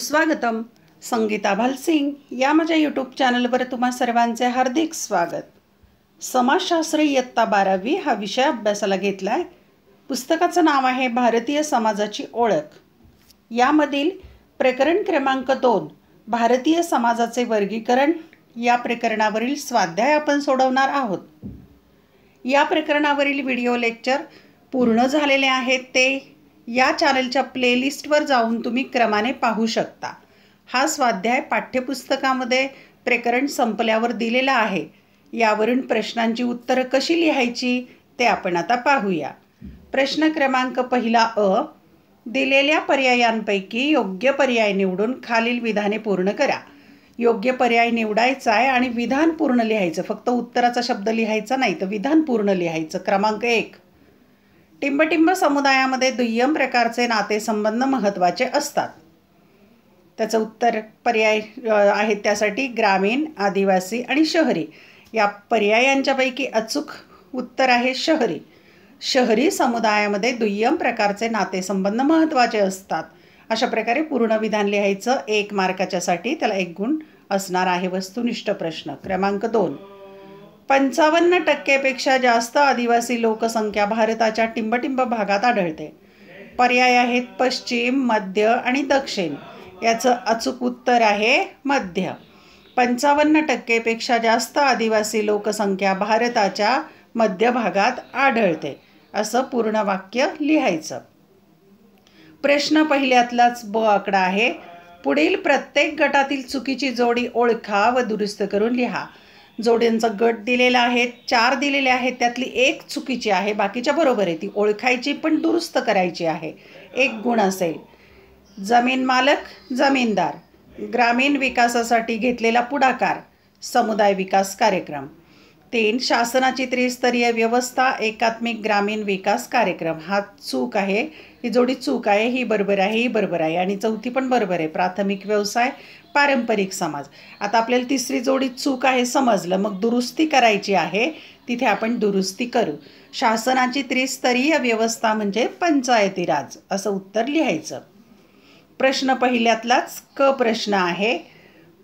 स्वागतम. संगीता भालसिंग या माझ्या यूट्यूब चॅनलवर तुम्हा सर्वांचे हार्दिक स्वागत. समाजशास्त्र इयत्ता 12वी हा विषय अभ्यासाला घेतला आहे. पुस्तकाचं नाव आहे भारतीय समाजाची ओळख. यामधील प्रकरण क्रमांक 2 भारतीय समाजाचे वर्गीकरण या प्रकरणावरील स्वाध्याय आपण सोडवणार आहोत. या प्रकरणावरील व्हिडिओ लेक्चर पूर्ण झालेले आहेत ते या चॅनलच्या प्लेलिस्टवर जाऊन तुम्ही क्रमाने पाहू शकता. हा स्वाध्याय पाठ्यपुस्तकामध्ये प्रकरण संपल्यावर दिलेला आहे. यावरून प्रश्नांची उत्तरं कशी लिहायची ते आपण आता पाहूया. प्रश्न क्रमांक पहिला अ. दिलेल्या पर्यायांपैकी योग्य पर्याय निवडून खालील विधाने पूर्ण करा. योग्य पर्याय निवडायचा आहे आणि विधान पूर्ण लिहायचं. फक्त उत्तराचा शब्द लिहायचा नाही तर विधान पूर्ण लिहायचं. क्रमांक 1. टिंबटिंब समुदायामध्ये दुय्यम प्रकारचे नातेसंबंध महत्त्वाचे असतात. त्याचं उत्तर पर्याय आहेत त्यासाठी ग्रामीण, आदिवासी आणि शहरी. या पर्यायांच्यापैकी अचूक उत्तर आहे शहरी. शहरी समुदायामध्ये दुय्यम प्रकारचे नातेसंबंध महत्त्वाचे असतात. अशा प्रकारे पूर्ण विधान लिहायचं. 1 मार्काच्यासाठी त्याला 1 गुण असणार आहे. वस्तुनिष्ठ प्रश्न क्रमांक 2. 55% जास्त आदिवासी लोकसंख्या भारताच्या टिंबटिंब भागात आढळते. पर्याय आहेत पश्चिम, मध्य आणि दक्षिण. याचं अचूक उत्तर आहे मध्य. 55% जास्त आदिवासी लोकसंख्या भारताच्या मध्य भागात आढळते असं पूर्ण वाक्य लिहायचं. प्रश्न पहिल्यातलाच ब आकडा आहे. पुढील प्रत्येक गटातील चुकीची जोडी ओळखा व दुरुस्त करून लिहा. जोड्यांचा गट दिलेला आहे. 4 दिलेले आहेत. त्यातली 1 चुकीची आहे. बाकीच्या बरोबर आहे. ती ओळखायची पण दुरुस्त करायची आहे. 1 गुण असेल. जमीन मालक, जमीनदार. ग्रामीण विकासासाठी घेतलेला पुढाकार, समुदाय विकास कार्यक्रम. 3. शासनाची त्रिस्तरीय व्यवस्था, एकात्मिक ग्रामीण विकास कार्यक्रम. हा चूक आहे. ही जोडी चूक आहे. ही बरोबर आहे. ही बरोबर आहे. आणि 4थी पण बरोबर आहे. प्राथमिक व्यवसाय, पारंपरिक समाज. आता आपल्याला 3री जोडी चूक आहे समजलं. मग दुरुस्ती करायची आहे. तिथे आपण दुरुस्ती करू. शासनाची त्रिस्तरीय व्यवस्था म्हणजे पंचायती राज असं उत्तर लिहायचं. प्रश्न पहिल्यातलाच क प्रश्न आहे.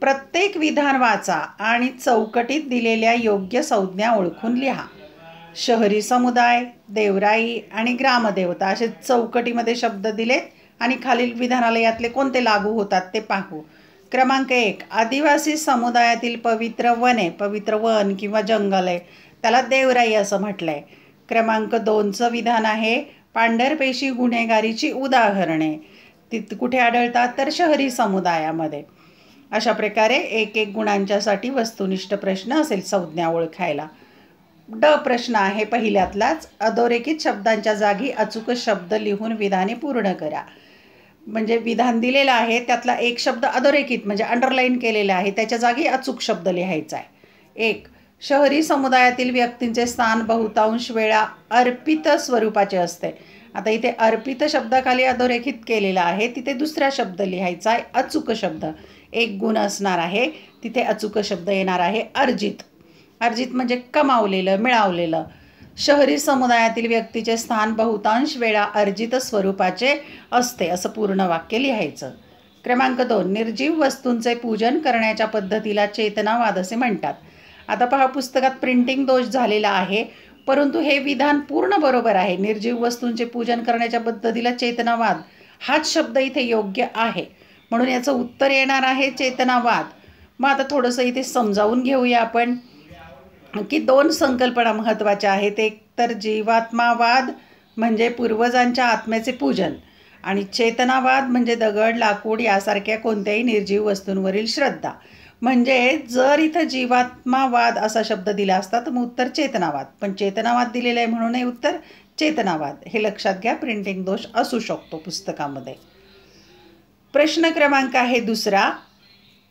प्रत्येक विधान वाचा आणि चौकटीत दिलेल्या योग्य संज्ञा ओळखून लिहा. शहरी समुदाय, देवराई आणि ग्रामदेवता असे चौकटीमध्ये शब्द दिलेत आणि खालील विधानाला यातले कोणते लागू होतात ते पाहू. क्रमांक 1. आदिवासी समुदायातील पवित्र वने, पवित्र वन किंवा जंगल आहे त्याला देवराई असं म्हटलं आहे. क्रमांक 2चं विधान आहे पांढरपेशी गुन्हेगारीची उदाहरणे. ती कुठे आढळतात तर शहरी समुदायामध्ये. अशा प्रकारे 1-1 गुणांच्यासाठी वस्तुनिष्ठ प्रश्न असेल संज्ञा ओळखायला. ड प्रश्न आहे पहिल्यातलाच. अधोरेखित शब्दांच्या जागी अचूक शब्द लिहून विधाने पूर्ण करा. म्हणजे विधान दिलेलं आहे त्यातला 1 शब्द अधोरेखित म्हणजे अंडरलाईन केलेला आहे. त्याच्या जागी अचूक शब्द लिहायचा आहे. 1. शहरी समुदायातील व्यक्तींचे स्थान बहुतांश वेळा अर्पित स्वरूपाचे असते. आता इथे अर्पित शब्दाखाली अधोरेखित केलेला आहे. तिथे दुसरा शब्द लिहायचा आहे अचूक शब्द. 1 गुण असणार आहे. तिथे अचूक शब्द येणार आहे अर्जित. अर्जित म्हणजे कमावलेलं, मिळवलेलं. शहरी समुदायातील व्यक्तीचे स्थान बहुतांश वेळा अर्जित स्वरूपाचे असते असं पूर्ण वाक्य लिहायचं. क्रमांक 2. निर्जीव वस्तूंचे पूजन करण्याच्या पद्धतीला चेतनावाद असे म्हणतात. आता पहा पुस्तकात प्रिंटिंग दोष झालेला आहे परंतु हे विधान पूर्ण बरोबर आहे. निर्जीव वस्तूंचे पूजन करण्याच्या पद्धतीला चेतनावाद हाच शब्द इथे योग्य आहे. म्हणून याचं उत्तर येणार आहे चेतनावाद. मग आता थोडंसं इथे समजावून घेऊया आपण की 2 संकल्पना महत्त्वाच्या आहेत. एक तर जीवात्मावाद म्हणजे पूर्वजांच्या आत्म्याचे पूजन आणि चेतनावाद म्हणजे दगड, लाकूड यासारख्या कोणत्याही निर्जीव वस्तूंवरील श्रद्धा. म्हणजे जर इथं जीवात्मावाद असा शब्द दिला असता तर मग उत्तर चेतनावाद. पण चेतनावाद दिलेलं आहे म्हणून हे उत्तर चेतनावाद. हे लक्षात घ्या. प्रिंटिंग दोष असू शकतो पुस्तकामध्ये. प्रश्न क्रमांक आहे 2.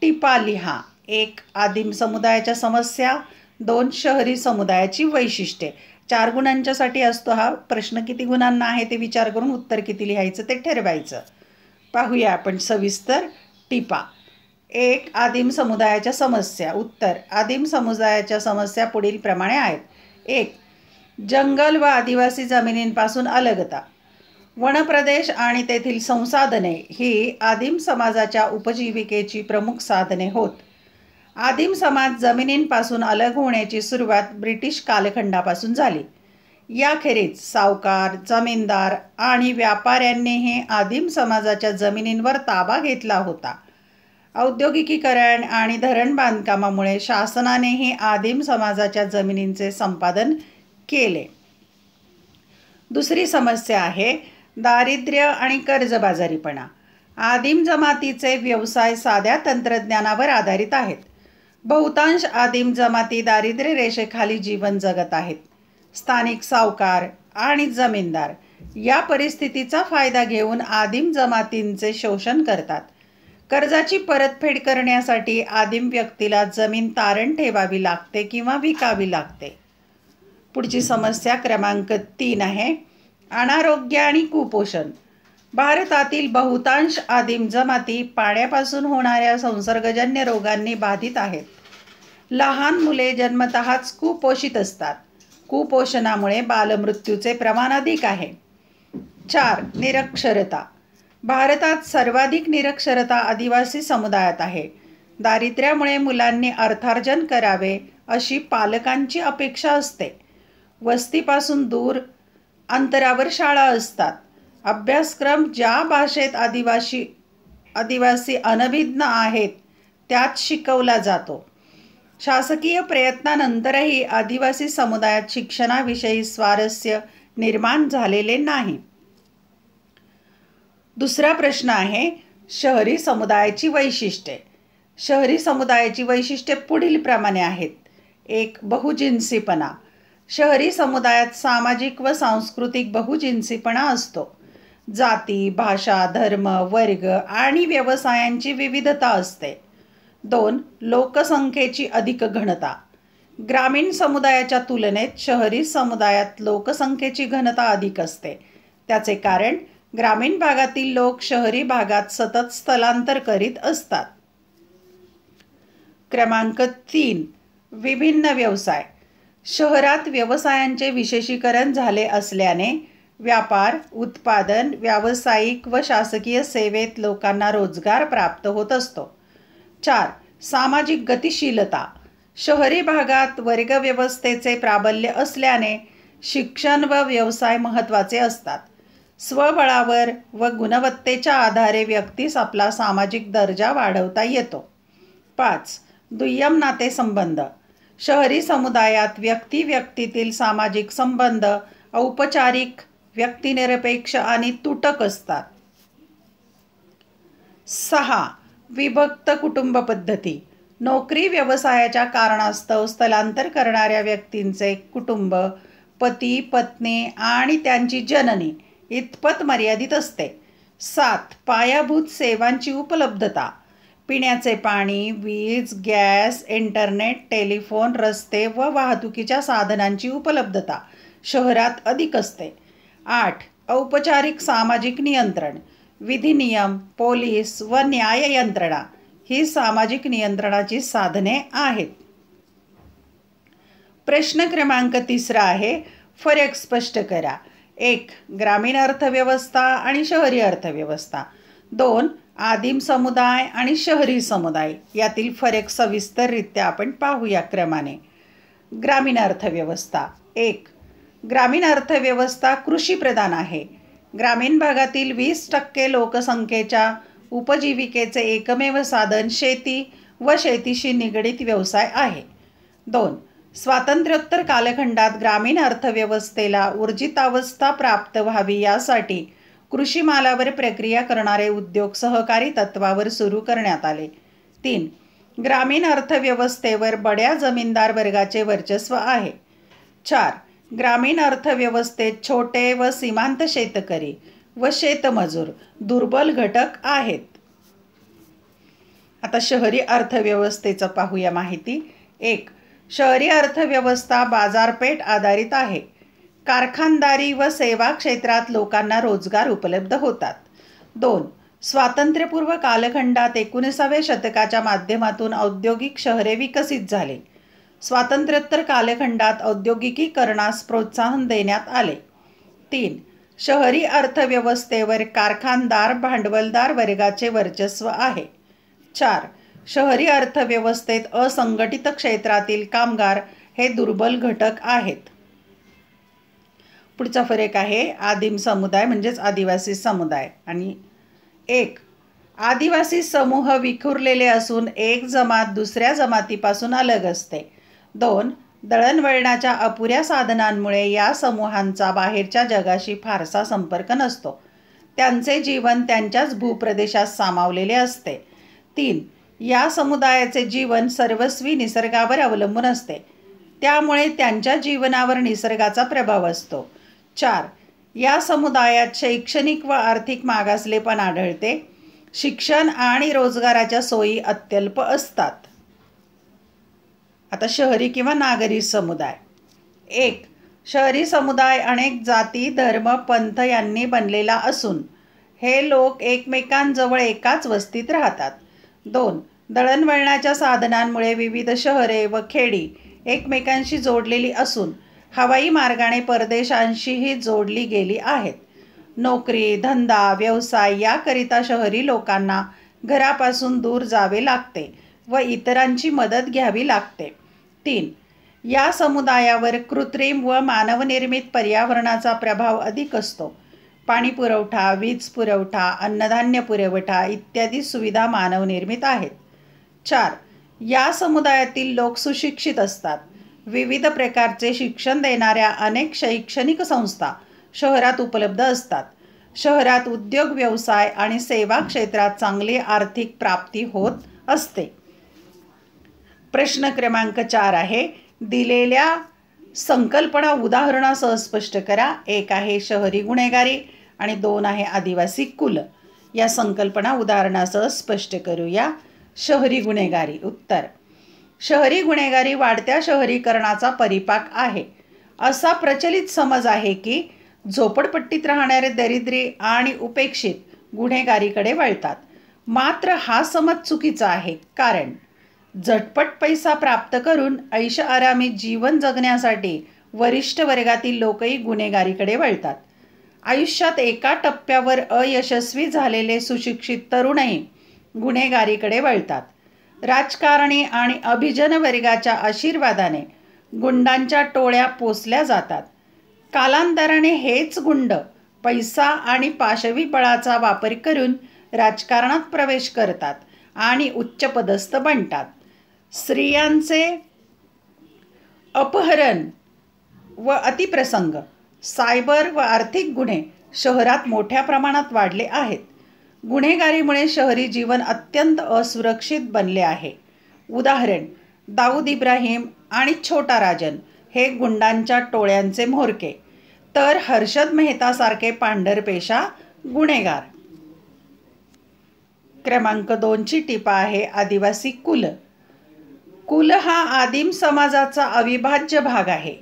टिपा लिहा. 1. आदिम समुदायाच्या समस्या. 2. शहरी समुदायाची वैशिष्ट्ये. 4 गुणांच्यासाठी असतो हा प्रश्न. किती गुणांना आहे ते विचार करून उत्तर किती लिहायचं ते ठरवायचं. पाहूया आपण सविस्तर. टिपा. 1. आदिम समुदायाच्या समस्या. उत्तर. आदिम समुदायाच्या समस्या पुढील प्रमाणे आहेत. 1. जंगल व आदिवासी जमिनींपासून अलगता. वनप्रदेश आणि तेथील संसाधने ही आदिम समाजाच्या उपजीविकेची प्रमुख साधने होत. आदिम समाज जमिनींपासून अलग होण्याची सुरुवात ब्रिटिश कालखंडापासून झाली. याखेरीज सावकार, जमीनदार आणि व्यापाऱ्यांनीही आदिम समाजाच्या जमिनींवर ताबा घेतला होता. औद्योगिकीकरण आणि धरण बांधकामामुळे शासनानेही आदिम समाजाच्या जमिनींचे संपादन केले. दुसरी समस्या आहे दारिद्र्य आणि कर्जबाजारीपणा. आदिम जमातीचे व्यवसाय साध्या तंत्रज्ञानावर आधारित आहेत. बहुतांश आदिम जमाती दारिद्र्य रेषेखाली जीवन जगत आहेत. स्थानिक सावकार आणि जमीनदार या परिस्थितीचा फायदा घेऊन आदिम जमातींचे शोषण करतात. कर्जाची परतफेड करण्यासाठी आदिम व्यक्तीला जमीन तारण ठेवावी लागते किंवा विकावी लागते. पुढची समस्या क्रमांक 3 आहे अनारोग्य आणि कुपोषण. भारतातील बहुतांश आदिम जमाती पाण्यापासून होणाऱ्या संसर्गजन्य रोगांनी बाधित आहेत. लहान मुले जन्मतःच कुपोषित असतात. कुपोषणामुळे बालमृत्यूचे प्रमाण अधिक आहे. 4. निरक्षरता. भारतात सर्वाधिक निरक्षरता आदिवासी समुदायात आहे. दारिद्र्यामुळे मुलांनी अर्थार्जन करावे अशी पालकांची अपेक्षा असते. वस्तीपासून दूर अंतरावर शाळा असतात. अभ्यासक्रम ज्या भाषेत आदिवासी अनभिज्ञ आहेत त्यात शिकवला जातो. शासकीय प्रयत्नानंतरही आदिवासी समुदायात शिक्षणाविषयी स्वारस्य निर्माण झालेले नाही. दुसरा प्रश्न आहे शहरी समुदायाची वैशिष्ट्ये. शहरी समुदायाची वैशिष्ट्ये पुढीलप्रमाणे आहेत. 1. बहुजिन्सीपणा. शहरी समुदायात सामाजिक व सांस्कृतिक बहुजिन्सीपणा असतो. जाती, भाषा, धर्म, वर्ग आणि व्यवसायांची विविधता असते. 2. लोकसंख्येची अधिक घनता. ग्रामीण समुदायाच्या तुलनेत शहरी समुदायात लोकसंख्येची घनता अधिक असते. त्याचे कारण ग्रामीण भागातील लोक शहरी भागात सतत स्थलांतर करीत असतात. क्रमांक 3. विभिन्न व्यवसाय. शहरात व्यवसायांचे विशेषीकरण झाले असल्याने व्यापार, उत्पादन, व्यावसायिक व शासकीय सेवेत लोकांना रोजगार प्राप्त होत असतो. 4. सामाजिक गतिशीलता. शहरी भागात वर्गव्यवस्थेचे प्राबल्य असल्याने शिक्षण व व्यवसाय महत्त्वाचे असतात. स्वबळावर व गुणवत्तेच्या आधारे व्यक्तीस आपला सामाजिक दर्जा वाढवता येतो. 5. दुय्यम नातेसंबंध. शहरी समुदायात व्यक्तीतील सामाजिक संबंध औपचारिक, व्यक्तिनिरपेक्ष आणि तुटक असतात. 6. विभक्त कुटुंब पद्धती. नोकरी व्यवसायाच्या कारणास्तव स्थलांतर करणाऱ्या व्यक्तींचे कुटुंब पती, पत्नी आणि त्यांची जननी इतपत मर्यादित असते. 7. पायाभूत सेवांची उपलब्धता. पिण्याचे पाणी, वीज, गॅस, इंटरनेट, टेलिफोन, रस्ते व वाहतुकीच्या साधनांची उपलब्धता शहरात अधिक असते. 8. औपचारिक सामाजिक नियंत्रण. विधिनियम, पोलीस व न्याय यंत्रणा ही सामाजिक नियंत्रणाची साधने आहेत. प्रश्न क्रमांक 3 आहे फरक स्पष्ट करा. 1. ग्रामीण अर्थव्यवस्था आणि शहरी अर्थव्यवस्था. 2. आदिम समुदाय आणि शहरी समुदाय यातील फरक सविस्तररित्या आपण पाहूया क्रमाने. ग्रामीण अर्थव्यवस्था. 1. ग्रामीण अर्थव्यवस्था कृषीप्रधान आहे. ग्रामीण भागातील 20% लोकसंख्येच्या उपजीविकेचे एकमेव साधन शेती व शेतीशी निगडित व्यवसाय आहे. 2. स्वातंत्र्योत्तर कालखंडात ग्रामीण अर्थव्यवस्थेला ऊर्जितावस्था प्राप्त व्हावी यासाठी कृषी मालावर प्रक्रिया करणारे उद्योग सहकारी तत्वावर सुरू करण्यात आले. 3. ग्रामीण अर्थव्यवस्थेवर बड्या जमीनदार वर्गाचे वर्चस्व आहे. 4. ग्रामीण अर्थव्यवस्थेत छोटे व सीमांत शेतकरी व शेतमजूर दुर्बल घटक आहेत. आता शहरी अर्थव्यवस्थेचं पाहूया माहिती. 1. शहरी अर्थव्यवस्था बाजारपेठ आधारित आहे. कारखानदारी व सेवा क्षेत्रात लोकांना रोजगार उपलब्ध होतात. 2. स्वातंत्र्यपूर्व कालखंडात 19व्या शतकाच्या माध्यमातून औद्योगिक शहरे विकसित झाली. स्वातंत्र्योत्तर कालखंडात औद्योगिकीकरणास प्रोत्साहन देण्यात आले. 3. शहरी अर्थव्यवस्थेवर कारखानदार भांडवलदार वर्गाचे वर्चस्व आहे. 4. शहरी अर्थव्यवस्थेत असंघटित क्षेत्रातील कामगार हे दुर्बल घटक आहेत. पुढचा फरक आहे आदिम समुदाय म्हणजेच आदिवासी समुदाय. आणि 1. आदिवासी समूह विखुरलेले असून एक जमात दुसऱ्या जमातीपासून अलग असते. 2. दळणवळणाच्या अपुऱ्या साधनांमुळे या समूहांचा बाहेरच्या जगाशी फारसा संपर्क नसतो. त्यांचे जीवन त्यांच्याच भूप्रदेशात सामावलेले असते. 3. या समुदायाचे जीवन सर्वस्वी निसर्गावर अवलंबून असते, त्यामुळे त्यांच्या जीवनावर निसर्गाचा प्रभाव असतो. 4. या समुदायात शैक्षणिक व आर्थिक मागासलेपण आढळते. शिक्षण आणि रोजगाराच्या सोयी अत्यल्प असतात. आता शहरी किंवा नागरी समुदाय. 1. शहरी समुदाय अनेक जाती, धर्म, पंथ यांनी बनलेला असून हे लोक एकमेकांजवळ एकाच वस्तीत राहतात. 2. दळणवळणाच्या साधनांमुळे विविध शहरे व खेडी एकमेकांशी जोडलेली असून हवाई मार्गाने परदेशांशीही जोडली गेली आहेत. नोकरी, धंदा, व्यवसाय याकरिता शहरी लोकांना घरापासून दूर जावे लागते व इतरांची मदत घ्यावी लागते. 3. या समुदायावर कृत्रिम व मानवनिर्मित पर्यावरणाचा प्रभाव अधिक असतो. पाणी पुरवठा, वीज पुरवठा, अन्नधान्य पुरवठा इत्यादी सुविधा मानवनिर्मित आहेत. 4. या समुदायातील लोक सुशिक्षित असतात. विविध प्रकारचे शिक्षण देणाऱ्या अनेक शैक्षणिक संस्था शहरात उपलब्ध असतात. शहरात उद्योग, व्यवसाय आणि सेवा क्षेत्रात चांगली आर्थिक प्राप्ती होत असते. प्रश्न क्रमांक 4 आहे दिलेल्या संकल्पना उदाहरणासह स्पष्ट करा. 1 आहे शहरी गुन्हेगारी आणि 2 आहे आदिवासी कुल. या संकल्पना उदाहरणासह स्पष्ट करूया. शहरी गुन्हेगारी. उत्तर: शहरी गुन्हेगारी वाढत्या शहरीकरणाचा परिपाक आहे. असा प्रचलित समज आहे की झोपडपट्टीत राहणारे दरिद्री आणि उपेक्षित गुन्हेगारीकडे वळतात. मात्र हा समज चुकीचा आहे, कारण झटपट पैसा प्राप्त करून ऐश आरामी जीवन जगण्यासाठी वरिष्ठ वर्गातील लोकही गुन्हेगारीकडे वळतात. आयुष्यात एका टप्प्यावर अयशस्वी झालेले सुशिक्षित तरुणही गुन्हेगारीकडे वळतात. राजकारणी आणि अभिजन वर्गाच्या आशीर्वादाने गुंडांच्या टोळ्या पोसल्या जातात. कालांतराने हेच गुंड पैसा आणि पाशवी बळाचा वापर करून राजकारणात प्रवेश करतात आणि उच्चपदस्थ बनतात. स्त्रियांचे अपहरण व अतिप्रसंग, सायबर व आर्थिक गुन्हे शहरात मोठ्या प्रमाणात वाढले आहेत. गुन्हेगारीमुळे शहरी जीवन अत्यंत असुरक्षित बनले आहे. उदाहरण: दाऊद इब्राहिम आणि छोटा राजन हे गुंडांच्या टोळ्यांचे म्होरके, तर हर्षद मेहतासारखे पांढरपेशा गुन्हेगार. क्रमांक 2ची टिपा आहे आदिवासी कुल. कुल हा आदिम समाजाचा अविभाज्य भाग आहे.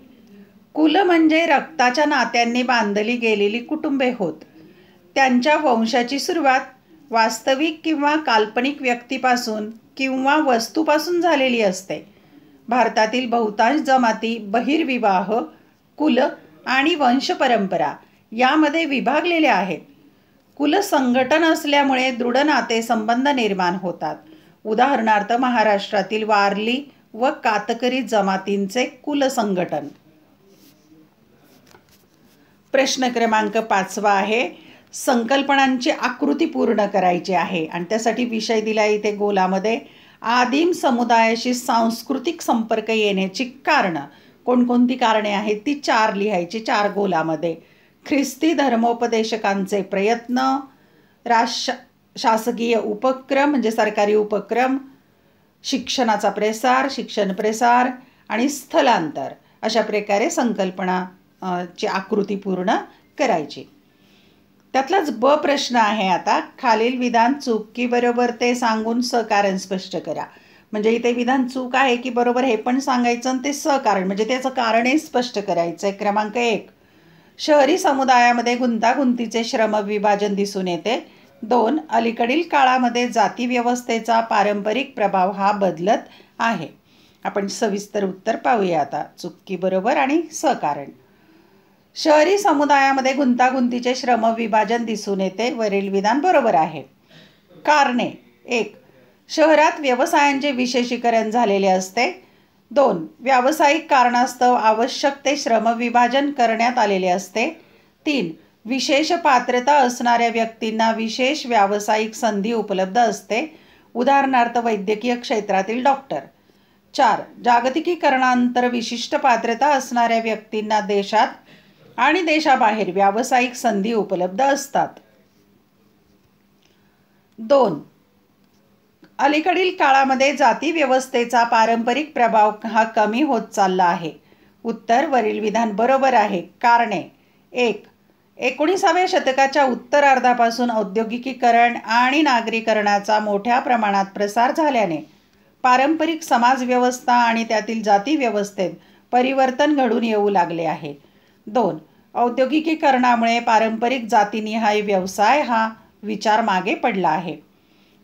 कुल म्हणजे रक्ताच्या नात्यांनी बांधली गेलेली कुटुंबे होत. त्यांच्या वंशाची सुरुवात वास्तविक किंवा काल्पनिक व्यक्तीपासून किंवा वस्तूपासून झालेली असते. भारतातील बहुतांश जमाती बहिर्विवाह, कुल आणि वंशपरंपरा यामध्ये विभागलेल्या आहेत. कुल संघटन असल्यामुळे दृढ नातेसंबंध निर्माण होतात. उदाहरणार्थ महाराष्ट्रातील वारली व कातकरी जमातींचे कुल संघटन. प्रश्न क्रमांक 5 आहे संकल्पनांची आकृती पूर्ण करायची आहे आणि त्यासाठी विषय दिला इथे गोलामध्ये. आदिम समुदायाशी सांस्कृतिक संपर्क येण्याची कारणं. कोणकोणती कारणे आहेत ती 4 लिहायची 4 गोलामध्ये. ख्रिस्ती धर्मोपदेशकांचे प्रयत्न, शासकीय उपक्रम म्हणजे सरकारी उपक्रम, शिक्षणाचा प्रसार, शिक्षण प्रसार आणि स्थलांतर. अशा प्रकारे संकल्पनाची आकृती पूर्ण करायची. त्यातलाच ब प्रश्न आहे आता. खालील विधान चूक की बरोबर ते सांगून सकारण स्पष्ट करा. म्हणजे इथे विधान चूक आहे की बरोबर हे पण सांगायचं आणि ते सकारण म्हणजे त्याचं कारणही स्पष्ट करायचं आहे. क्रमांक 1 शहरी समुदायामध्ये गुंतागुंतीचे श्रम विभाजन दिसून येते. 2 अलीकडील काळामध्ये जाती व्यवस्थेचा पारंपरिक प्रभाव हा बदलत आहे. आपण सविस्तर उत्तर पाहूया आता. चूक की बरोबर आणि सकारण. शहरी समुदायामध्ये गुंतागुंतीचे श्रमविभाजन दिसून येते. वरील विधान बरोबर आहे. कारणे: 1. शहरात व्यवसायांचे विशेषीकरण झालेले असते. 2. व्यावसायिक कारणास्तव आवश्यक ते श्रमविभाजन करण्यात आलेले असते. 3. विशेष पात्रता असणाऱ्या व्यक्तींना विशेष व्यावसायिक संधी उपलब्ध असते. उदाहरणार्थ वैद्यकीय क्षेत्रातील डॉक्टर. 4. जागतिकीकरणानंतर विशिष्ट पात्रता असणाऱ्या व्यक्तींना देशात आणि देशाबाहेर व्यावसायिक संधी उपलब्ध असतात. 2. अलीकडील काळामध्ये जाती व्यवस्थेचा पारंपरिक प्रभाव हा कमी होत चालला आहे. उत्तर: वरील विधान बरोबर आहे. कारणे: 1. 19व्या शतकाच्या उत्तरार्धापासून औद्योगिकीकरण आणि नागरीकरणाचा मोठ्या प्रमाणात प्रसार झाल्याने पारंपरिक समाजव्यवस्था आणि त्यातील जाती व्यवस्थेत परिवर्तन घडून येऊ लागले आहे. 2. औद्योगिकीकरणामुळे पारंपरिक जातीनिहाय व्यवसाय हा विचार मागे पडला आहे.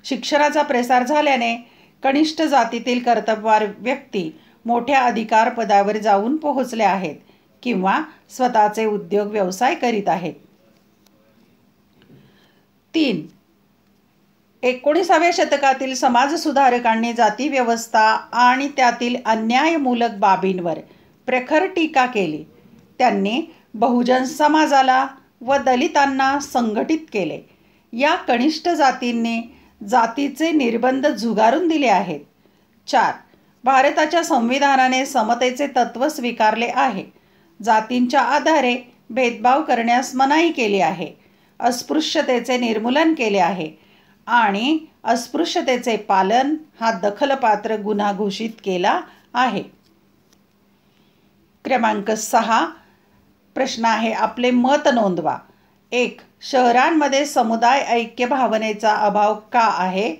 शिक्षणाचा प्रसार झाल्याने कनिष्ठ जातीतील कर्तबगार व्यक्ती मोठ्या अधिकार पदावर जाऊन पोहोचल्या आहेत किंवा स्वतःचे उद्योग व्यवसाय करीत आहेत. 3. 19व्या शतकातील समाजसुधारकांनी जातीव्यवस्था आणि त्यातील अन्यायमूलक बाबींवर प्रखर टीका केली. त्यांनी बहुजन समाजाला व दलितांना संघटित केले. या कनिष्ठ जातींनी जातीचे निर्बंध झुगारून दिले आहेत. 4. भारताच्या संविधानाने समतेचे तत्त्व स्वीकारले आहे. जातींच्या आधारे भेदभाव करण्यास मनाई केली आहे. अस्पृश्यतेचे निर्मूलन केले आहे आणि अस्पृश्यतेचे पालन हा दखलपात्र गुन्हा घोषित केला आहे. क्रमांक 6 प्रश्न आहे. आपले मत नोंदवा. 1. शहरांमध्ये समुदाय ऐक्य भावनेचा अभाव का आहे?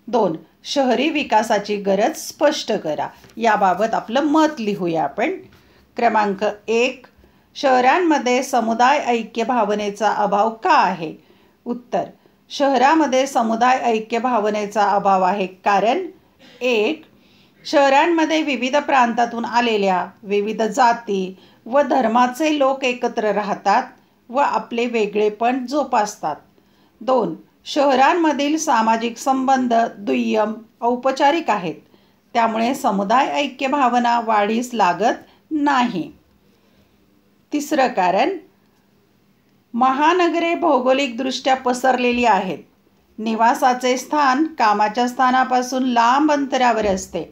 2. शहरी विकासाची गरज स्पष्ट करा. याबाबत आपलं मत लिहूया आपण. क्रमांक 1. शहरांमध्ये समुदाय ऐक्य भावनेचा अभाव का आहे? उत्तर: शहरामध्ये समुदाय ऐक्य भावनेचा अभाव आहे कारण 1. शहरांमध्ये विविध प्रांतातून आलेल्या विविध जाती व धर्माचे लोक एकत्र राहतात व आपले वेगळेपण जोपासतात. 2. शहरांमधील सामाजिक संबंध दुय्यम औपचारिक आहेत, त्यामुळे समुदाय ऐक्य भावना वाढीस लागत नाही. 3रं कारण, महानगरे भौगोलिकदृष्ट्या पसरलेली आहेत. निवासाचे स्थान कामाच्या स्थानापासून लांब अंतरावर असते.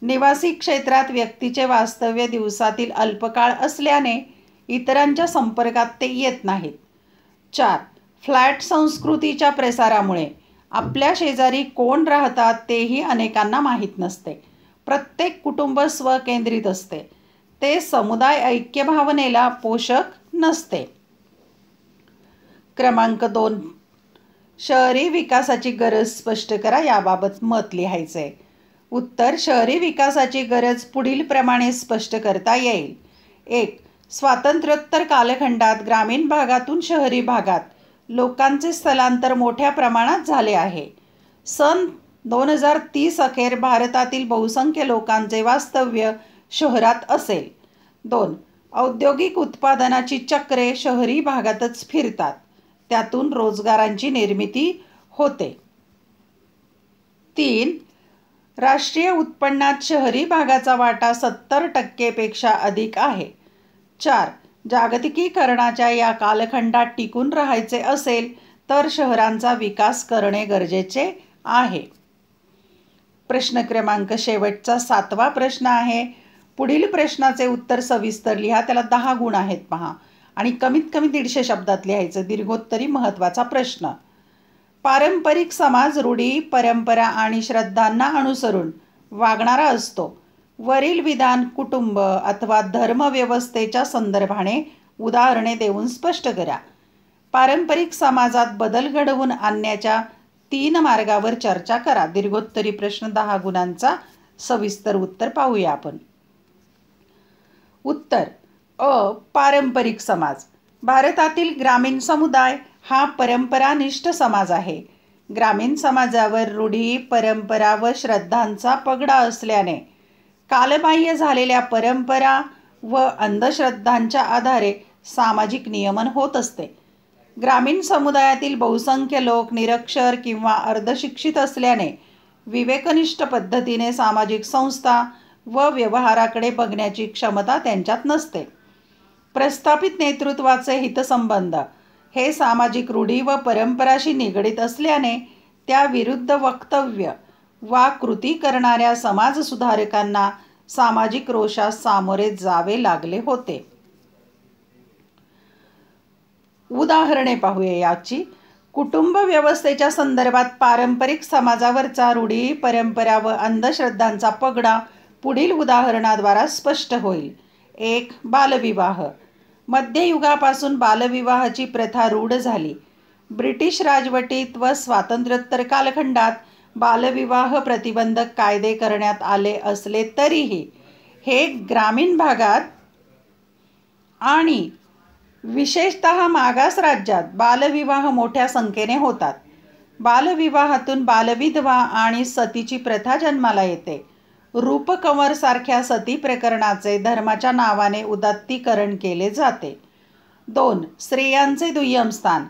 निवासी क्षेत्रात व्यक्तीचे वास्तव्य दिवसातील अल्पकाळ असल्याने इतरांच्या संपर्कात ते येत नाहीत. 4. फ्लॅट संस्कृतीच्या प्रसारामुळे आपल्या शेजारी कोण राहतात तेही अनेकांना माहीत नसते. प्रत्येक कुटुंब स्वकेंद्रित असते. ते समुदाय ऐक्य भावनेला पोषक नसते. क्रमांक 2. शहरी विकासाची गरज स्पष्ट करा. याबाबत मत लिहायचे. उत्तर: शहरी विकासाची गरज पुढील प्रमाणे स्पष्ट करता येईल. 1. स्वातंत्र्योत्तर कालखंडात ग्रामीण भागातून शहरी भागात लोकांचे स्थलांतर मोठ्या प्रमाणात झाले आहे. सन 2030 अखेर भारतातील बहुसंख्य लोकांचे वास्तव्य शहरात असेल. 2. औद्योगिक उत्पादनाची चक्रे शहरी भागातच फिरतात. त्यातून रोजगारांची निर्मिती होते. 3. राष्ट्रीय उत्पन्नात शहरी भागाचा वाटा 70% अधिक आहे. 4. जागतिकीकरणाच्या या कालखंडात टिकून राहायचे असेल तर शहरांचा विकास करणे गरजेचे आहे. प्रश्न क्रमांक शेवटचा 7वा प्रश्न आहे. पुढील प्रश्नाचे उत्तर सविस्तर लिहा. त्याला 10 गुण आहेत पहा आणि कमीत कमी 150 शब्दात लिहायचं. दीर्घोत्तरी महत्त्वाचा प्रश्न. पारंपरिक समाज रूढी, परंपरा आणि श्रद्धांना अनुसरून वागणारा असतो. वरील विधान कुटुंब अथवा धर्मव्यवस्थेच्या संदर्भाने उदाहरणे देऊन स्पष्ट करा. पारंपरिक समाजात बदल घडवून आणण्याच्या 3 मार्गावर चर्चा करा. दीर्घोत्तरी प्रश्न 10 गुणांचा. सविस्तर उत्तर पाहूया आपण. उत्तर: अ. पारंपरिक समाज. भारतातील ग्रामीण समुदाय हा परंपरानिष्ठ समाज आहे. ग्रामीण समाजावर रूढी, परंपरा व श्रद्धांचा पगडा असल्याने कालबाह्य झालेल्या परंपरा व अंधश्रद्धांच्या आधारे सामाजिक नियमन होत असते. ग्रामीण समुदायातील बहुसंख्य लोक निरक्षर किंवा अर्धशिक्षित असल्याने विवेकनिष्ठ पद्धतीने सामाजिक संस्था व व्यवहाराकडे बघण्याची क्षमता त्यांच्यात नसते. प्रस्थापित नेतृत्वाचे हितसंबंध हे सामाजिक रूढी व परंपराशी निगडीत असल्याने त्या विरुद्ध वक्तव्य वा कृती करणाऱ्या समाजसुधारकांना सामाजिक रोषास सामोरे जावे लागले होते. उदाहरणे पाहूया याची. कुटुंब व्यवस्थेच्या संदर्भात पारंपरिक समाजावरचा रूढी, परंपरा व अंधश्रद्धांचा पगडा पुढील उदाहरणाद्वारा स्पष्ट होईल. 1. बालविवाह. मध्ययुगापासून बालविवाहाची प्रथा रूढ झाली. ब्रिटिश राजवटीत व स्वातंत्र्योत्तर कालखंडात बालविवाह प्रतिबंधक कायदे करण्यात आले असले तरीही हे ग्रामीण भागात आणि विशेषतः मागास राज्यात बालविवाह मोठ्या संख्येने होतात. बालविवाहातून बालविधवा आणि सतीची प्रथा जन्माला येते. रूपकंवर सारख्या सती प्रकरणाचे धर्माच्या नावाने उदात्तीकरण केले जाते. 2. स्त्रियांचे दुय्यम स्थान.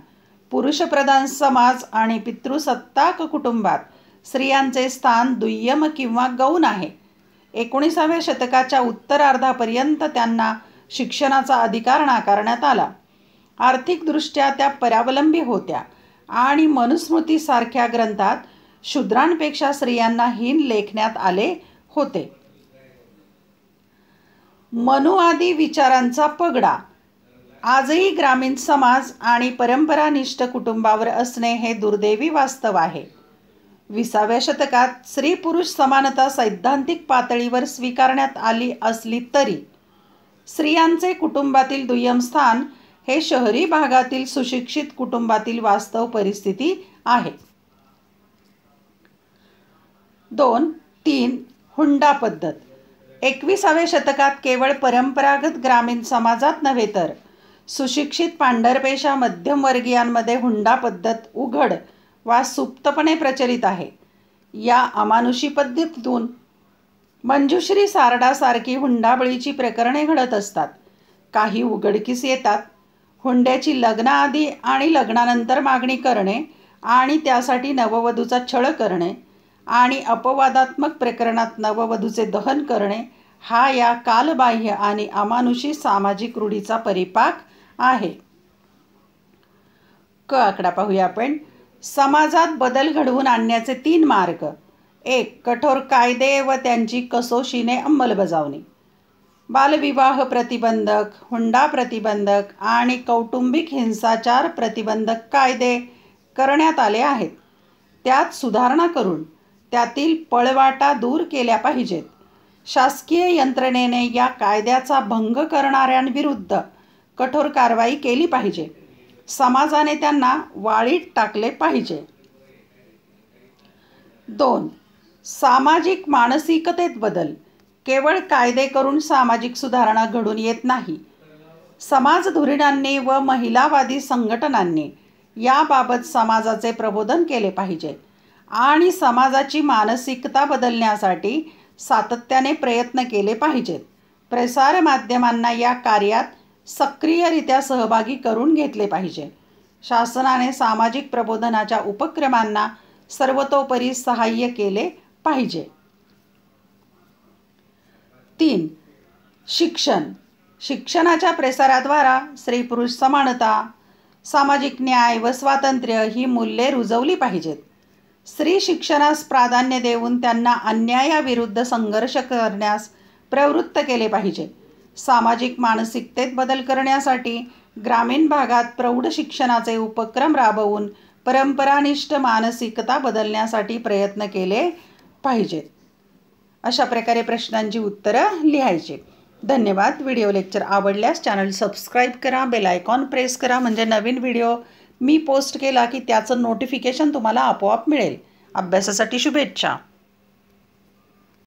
पुरुषप्रधान समाज आणि पितृसत्ताक कुटुंबात स्त्रियांचे स्थान दुय्यम किंवा गौण आहे. 19व्या शतकाच्या उत्तरार्धापर्यंत त्यांना शिक्षणाचा अधिकार नाकारण्यात आला. आर्थिकदृष्ट्या त्या परावलंबी होत्या आणि मनुस्मृतीसारख्या ग्रंथात शूद्रांपेक्षा स्त्रियांना हीन लेखण्यात आले होते. मनुवादी विचारांचा पगडा आजही ग्रामीण समाज आणि परंपरानिष्ठ कुटुंबावर असणे हे दुर्दैवी वास्तव आहे. 20व्या शतकात स्त्री पुरुष समानता सैद्धांतिक पातळीवर स्वीकारण्यात आली असली तरी स्त्रियांचे कुटुंबातील दुय्यम स्थान हे शहरी भागातील सुशिक्षित कुटुंबातील वास्तव परिस्थिती आहे. 2. 3. हुंडा पद्धत. 21व्या शतकात केवळ परंपरागत ग्रामीण समाजात नव्हे तर सुशिक्षित पांढरपेशा मध्यमवर्गीयांमध्ये हुंडा पद्धत उघड वा सुप्तपणे प्रचलित आहे. या अमानुषी पद्धतीतून मंजुश्री सारडासारखी हुंडाबळीची प्रकरणे घडत असतात. काही उघडकीस येतात. हुंड्याची लग्नाआधी आणि लग्नानंतर मागणी करणे आणि त्यासाठी नववधूचा छळ करणे आणि अपवादात्मक प्रकरणात नववधूचे दहन करणे हा या कालबाह्य आणि अमानुषी सामाजिक रूढीचा परिपाक आहे. क आकडा पाहूया आपण. समाजात बदल घडवून आणण्याचे 3 मार्ग. 1. कठोर कायदे व त्यांची कसोशीने अंमलबजावणी. बालविवाह प्रतिबंधक, हुंडा प्रतिबंधक आणि कौटुंबिक हिंसाचार प्रतिबंधक कायदे करण्यात आले आहेत. त्यात सुधारणा करून त्यातील पळवाटा दूर केल्या पाहिजेत. शासकीय यंत्रणेने या कायद्याचा भंग करणाऱ्यांविरुद्ध कठोर कारवाई केली पाहिजे. समाजाने त्यांना वाळीत टाकले पाहिजे. 2. सामाजिक मानसिकतेत बदल. केवळ कायदे करून सामाजिक सुधारणा घडून येत नाही. समाजधुरीणांनी व महिलावादी संघटनांनी याबाबत समाजाचे प्रबोधन केले पाहिजे आणि समाजाची मानसिकता बदलण्यासाठी सातत्याने प्रयत्न केले पाहिजेत. प्रसारमाध्यमांना या कार्यात सक्रियरित्या सहभागी करून घेतले पाहिजे. शासनाने सामाजिक प्रबोधनाच्या उपक्रमांना सर्वतोपरी सहाय्य केले पाहिजे. 3. शिक्षण. शिक्षणाच्या प्रसाराद्वारा स्त्री पुरुष समानता, सामाजिक न्याय व स्वातंत्र्य ही मूल्ये रुजवली पाहिजेत. स्त्री शिक्षणास प्राधान्य देऊन त्यांना अन्यायाविरुद्ध संघर्ष करण्यास प्रवृत्त केले पाहिजे. सामाजिक मानसिकतेत बदल करण्यासाठी ग्रामीण भागात प्रौढ शिक्षणाचे उपक्रम राबवून परंपरानिष्ठ मानसिकता बदलण्यासाठी प्रयत्न केले पाहिजेत. अशा प्रकारे प्रश्नांची उत्तरं लिहायची. धन्यवाद. व्हिडिओ लेक्चर आवडल्यास चॅनल सबस्क्राईब करा, बेल आयकॉन प्रेस करा म्हणजे नवीन व्हिडिओ मी पोस्ट केला की त्याचं नोटिफिकेशन तुम्हाला आपोआप मिळेल. अभ्यासासाठी शुभेच्छा.